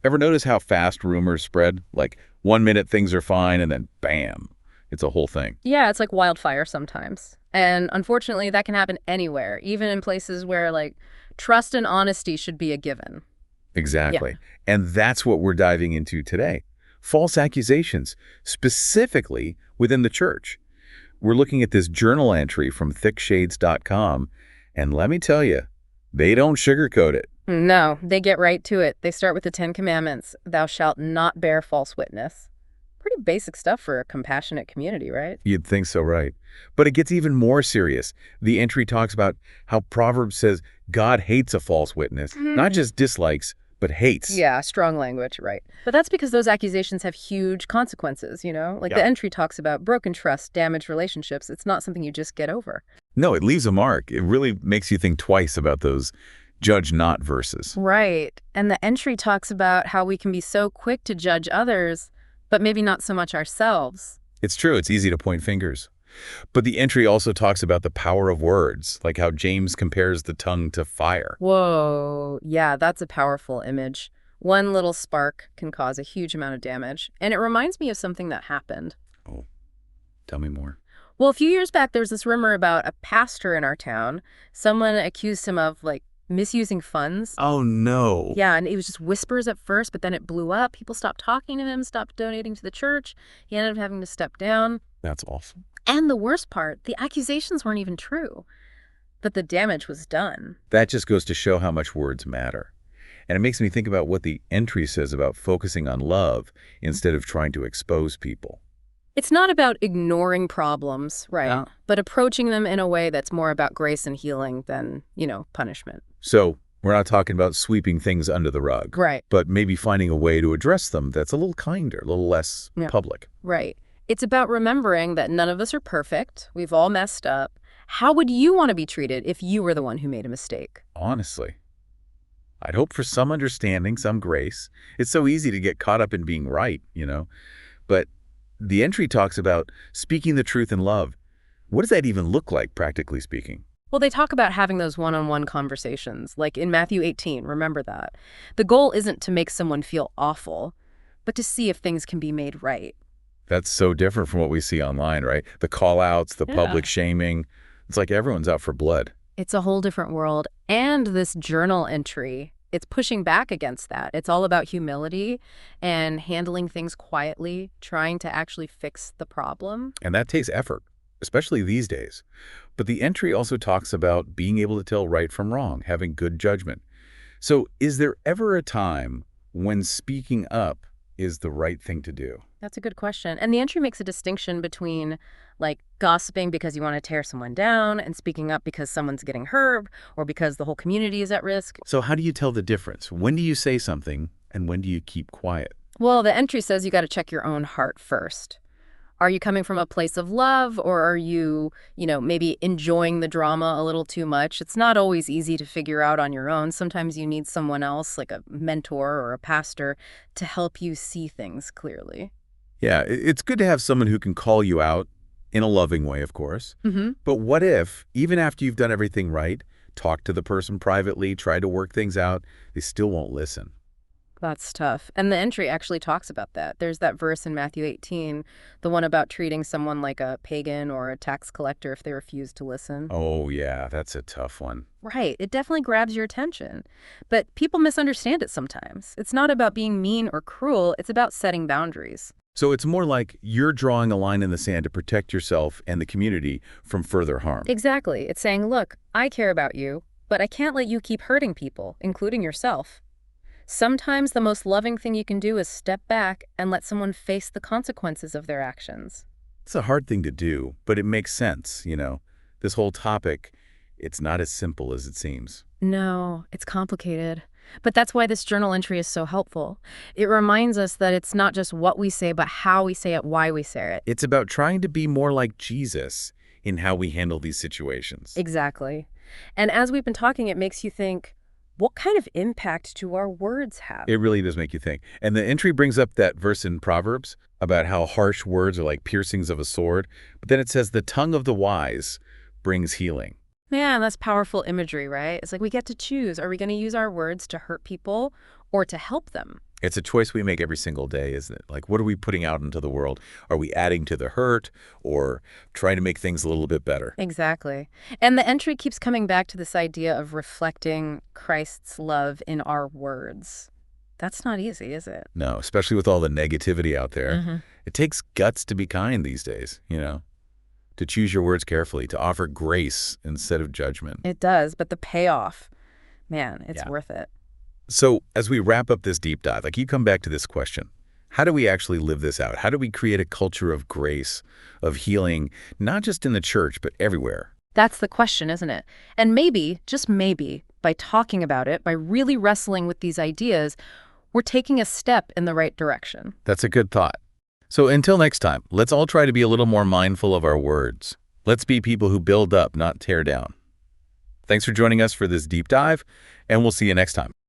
Ever notice how fast rumors spread? Like 1 minute things are fine and then bam, it's a whole thing. Yeah, it's like wildfire sometimes. And unfortunately, that can happen anywhere, even in places where, like, trust and honesty should be a given. Yeah. Exactly. And that's what we're diving into today. False accusations, specifically within the church. We're looking at this journal entry from thickshades.com, and let me tell you, they don't sugarcoat it. No, they get right to it. They start with the Ten Commandments. Thou shalt not bear false witness. Pretty basic stuff for a compassionate community, right? You'd think so, right? But it gets even more serious. The entry talks about how Proverbs says God hates a false witness, not just dislikes, but hates. Yeah, strong language, right. But that's because those accusations have huge consequences, you know? Like Yeah. the entry talks about broken trust, damaged relationships. It's not something you just get over. No, it leaves a mark. It really makes you think twice about those judge not verses. Right. And the entry talks about how we can be so quick to judge others, but maybe not so much ourselves. It's true, it's easy to point fingers. But the entry also talks about the power of words, like how James compares the tongue to fire. Whoa. Yeah, that's a powerful image. One little spark can cause a huge amount of damage. And it reminds me of something that happened. Oh, tell me more. Well, a few years back, there was this rumor about a pastor in our town. Someone accused him of, like, misusing funds. Oh, no. Yeah, and it was just whispers at first, but then it blew up. People stopped talking to him, stopped donating to the church. He ended up having to step down. That's awful. And the worst part, the accusations weren't even true, but the damage was done. That just goes to show how much words matter. And it makes me think about what the entry says about focusing on love instead of trying to expose people. It's not about ignoring problems, right? Yeah. But approaching them in a way that's more about grace and healing than, punishment. So we're not talking about sweeping things under the rug, Right, but maybe finding a way to address them that's a little kinder, a little less Yeah. public. right. It's about remembering that none of us are perfect. We've all messed up. How would you want to be treated if you were the one who made a mistake? Honestly, I'd hope for some understanding, some grace. It's so easy to get caught up in being right. But the entry talks about speaking the truth in love. What does that even look like, practically speaking? Well, they talk about having those one-on-one conversations, like in Matthew 18, remember that. The goal isn't to make someone feel awful, but to see if things can be made right. That's so different from what we see online, right? The call-outs, the Yeah. public shaming. It's like everyone's out for blood. It's a whole different world. And this journal entry, it's pushing back against that. It's all about humility and handling things quietly, trying to actually fix the problem. And that takes effort, especially these days. But the entry also talks about being able to tell right from wrong, having good judgment. So is there ever a time when speaking up is the right thing to do? That's a good question. And the entry makes a distinction between, like, gossiping because you want to tear someone down and speaking up because someone's getting hurt or because the whole community is at risk. So how do you tell the difference? When do you say something and when do you keep quiet? Well, the entry says you got to check your own heart first. Are you coming from a place of love, or are you, maybe enjoying the drama a little too much? It's not always easy to figure out on your own. Sometimes you need someone else, like a mentor or a pastor, to help you see things clearly. Yeah, it's good to have someone who can call you out in a loving way, of course. Mm-hmm. But what if, even after you've done everything right, talk to the person privately, try to work things out, they still won't listen? That's tough. And the entry actually talks about that. There's that verse in Matthew 18, the one about treating someone like a pagan or a tax collector if they refuse to listen. Oh, yeah, that's a tough one. Right. It definitely grabs your attention. But people misunderstand it sometimes. It's not about being mean or cruel. It's about setting boundaries. So it's more like you're drawing a line in the sand to protect yourself and the community from further harm. Exactly. It's saying, look, I care about you, but I can't let you keep hurting people, including yourself. Sometimes the most loving thing you can do is step back and let someone face the consequences of their actions. It's a hard thing to do, but it makes sense. This whole topic, it's not as simple as it seems. No, it's complicated. But that's why this journal entry is so helpful. It reminds us that it's not just what we say, but how we say it, why we say it. It's about trying to be more like Jesus in how we handle these situations. Exactly. And as we've been talking, it makes you think, what kind of impact do our words have? It really does make you think. And the entry brings up that verse in Proverbs about how harsh words are like piercings of a sword. But then it says the tongue of the wise brings healing. Yeah, that's powerful imagery, right? It's like we get to choose. Are we going to use our words to hurt people or to help them? It's a choice we make every single day, isn't it? Like, what are we putting out into the world? Are we adding to the hurt or trying to make things a little bit better? Exactly. And the entry keeps coming back to this idea of reflecting Christ's love in our words. That's not easy, is it? No, especially with all the negativity out there. Hmm. It takes guts to be kind these days, to choose your words carefully, to offer grace instead of judgment. It does, but the payoff, man, it's Yeah. worth it. So as we wrap up this deep dive, you come back to this question. How do we actually live this out? How do we create a culture of grace, of healing, not just in the church, but everywhere? That's the question, isn't it? And maybe, just maybe, by talking about it, by really wrestling with these ideas, we're taking a step in the right direction. That's a good thought. So until next time, let's all try to be a little more mindful of our words. Let's be people who build up, not tear down. Thanks for joining us for this deep dive, and we'll see you next time.